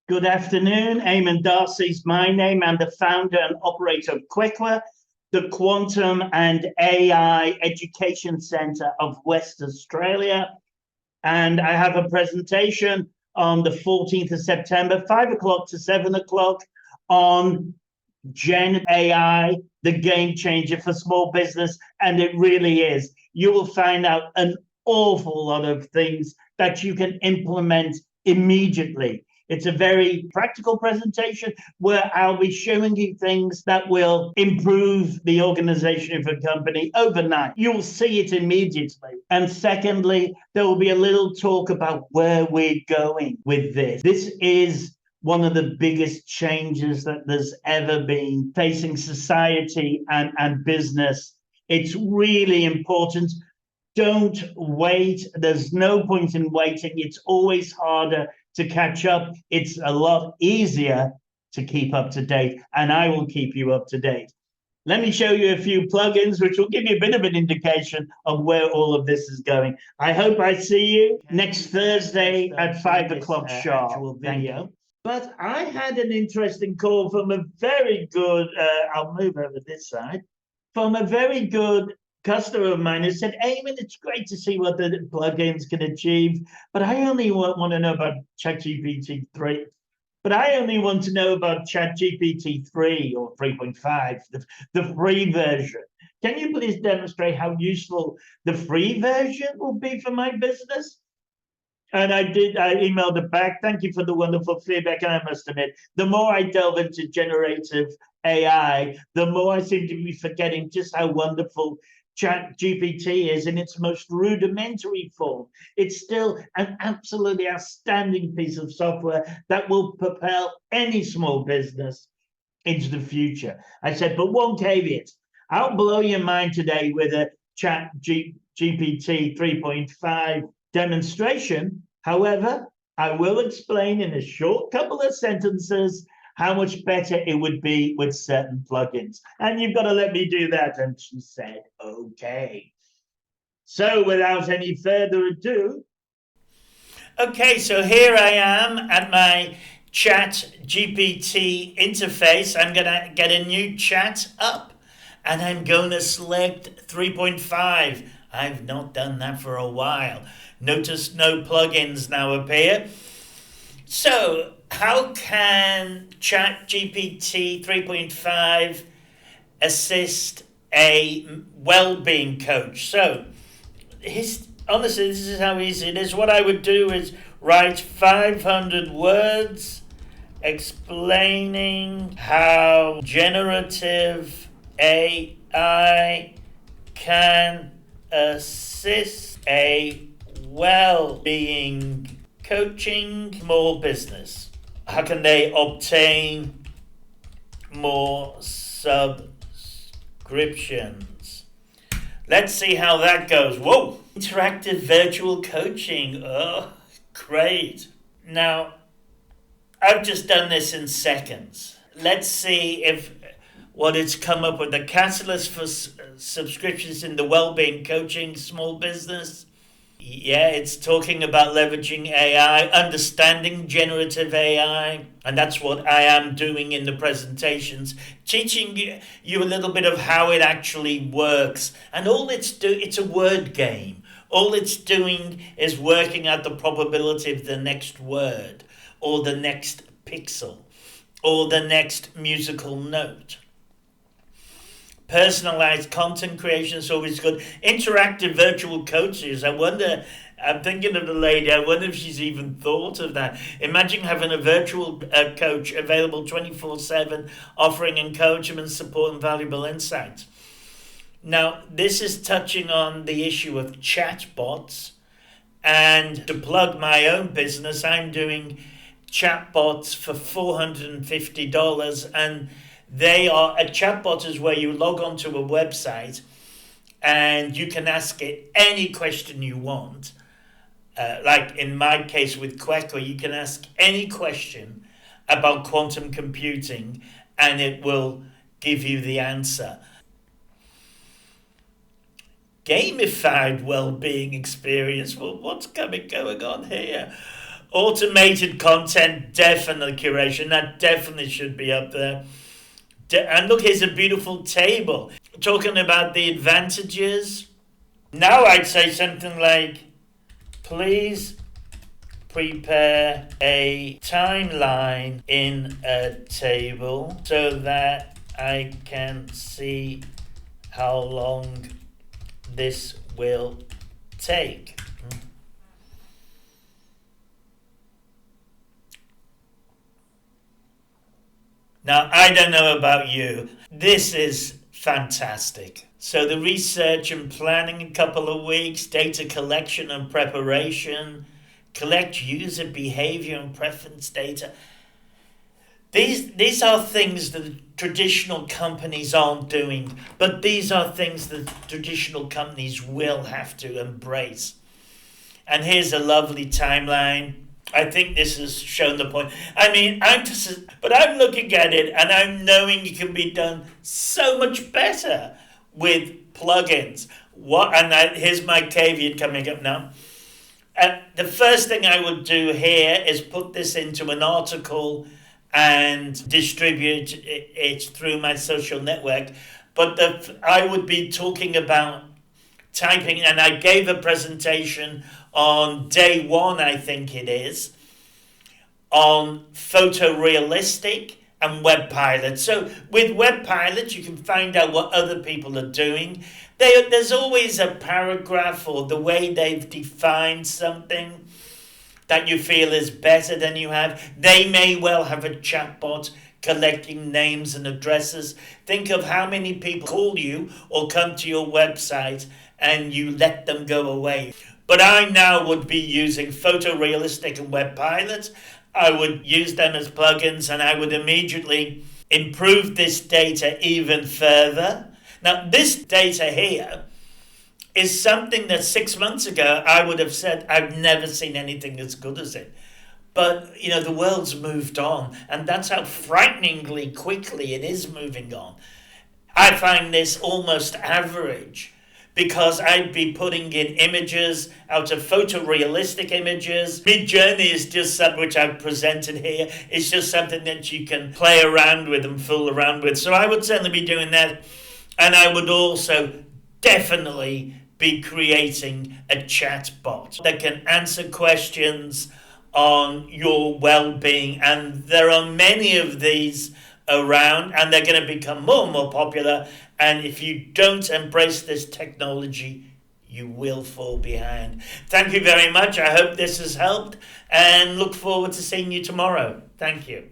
Good afternoon. Eamon Darcy's my name. I'm the founder and operator of Quickler, the Quantum and AI Education Centre of West Australia. And I have a presentation on the 14th of September, 5 o'clock to 7 o'clock on Gen AI, the game changer for small business. And it really is. You will find out an awful lot of things that you can implement immediately. It's a very practical presentation where I'll be showing you things that will improve the organization of a company overnight. You'll see it immediately. And secondly, there will be a little talk about where we're going with this. This is one of the biggest changes that there's ever been facing society and business. It's really important. Don't wait. There's no point in waiting. It's always harder to catch up. It's a lot easier to keep up to date, and I will keep you up to date. Let me show you a few plugins, which will give you a bit of an indication of where all of this is going. I hope I see you next Thursday at 5 o'clock sharp. Video. But I had an interesting call from a very good, I'll move over this side, from a very good customer of mine who said, Eamon, it's great to see what the plugins can achieve, but I only want to know about ChatGPT 3. But I only want to know about ChatGPT 3 or 3.5, the free version. Can you please demonstrate how useful the free version will be for my business? And I emailed it back. Thank you for the wonderful feedback. And I must admit, the more I delve into generative AI, the more I seem to be forgetting just how wonderful ChatGPT is in its most rudimentary form. It's still an absolutely outstanding piece of software that will propel any small business into the future. I said, but one caveat. I'll blow your mind today with a ChatGPT 3.5 demonstration. However, I will explain in a short couple of sentences how much better it would be with certain plugins. And you've got to let me do that. And she said, okay. So without any further ado. Okay, so here I am at my ChatGPT interface. I'm going to get a new chat up and I'm going to select 3.5. I've not done that for a while. Notice no plugins now appear. So how can ChatGPT 3.5 assist a well-being coach? So honestly, this is how easy it is. What I would do is write 500 words explaining how generative AI can assist a well-being coaching small business. How can they obtain more subscriptions? Let's see how that goes. Whoa! Interactive virtual coaching. Oh, great. Now, I've just done this in seconds. Let's see if what it's come up with. The catalyst for subscriptions in the well-being coaching small business. Yeah, it's talking about leveraging AI, understanding generative AI, and that's what I am doing in the presentations, teaching you a little bit of how it actually works. And it's a word game. All it's doing is working out the probability of the next word, or the next pixel, or the next musical note. Personalized content creation is always good. Interactive virtual coaches. I'm thinking of the lady. I wonder if she's even thought of that. Imagine having a virtual coach available 24/7, offering encouragement, support, and valuable insights. Now, this is touching on the issue of chatbots. And to plug my own business, I'm doing chatbots for $450, and a chatbot is where you log onto a website and you can ask it any question you want. Like in my case with Quaker, you can ask any question about quantum computing and it will give you the answer. Gamified well-being experience. Well, what's going on here? Automated content, definitely curation. That definitely should be up there. And look, here's a beautiful table talking about the advantages. Now I'd say something like, please prepare a timeline in a table so that I can see how long this will take. Now, I don't know about you. This is fantastic. So the research and planning, a couple of weeks, data collection and preparation, collect user behavior and preference data. These are things that traditional companies aren't doing, but these are things that traditional companies will have to embrace. And here's a lovely timeline. I think this has shown the point. I mean, I'm looking at it and I'm knowing it can be done so much better with plugins. Here's my caveat coming up now. The first thing I would do here is put this into an article and distribute it through my social network. But I would be talking about typing, and I gave a presentation on day one, I think it is, on photorealistic and web pilot. So with web pilot, you can find out what other people are doing. There's always a paragraph or the way they've defined something that you feel is better than you have. They may well have a chatbot collecting names and addresses. Think of how many people call you or come to your website and you let them go away. But I now would be using photorealistic and web pilot. I would use them as plugins and I would immediately improve this data even further. Now, this data here is something that 6 months ago I would have said I've never seen anything as good as it. But, the world's moved on, and that's how frighteningly quickly it is moving on. I find this almost average because I'd be putting in images out of photorealistic images. Midjourney is just something which I've presented here. It's just something that you can play around with and fool around with. So I would certainly be doing that. And I would also definitely be creating a chat bot that can answer questions on your well-being. And there are many of these around, and they're going to become more and more popular. And if you don't embrace this technology, you will fall behind. Thank you very much. I hope this has helped and look forward to seeing you tomorrow. Thank you.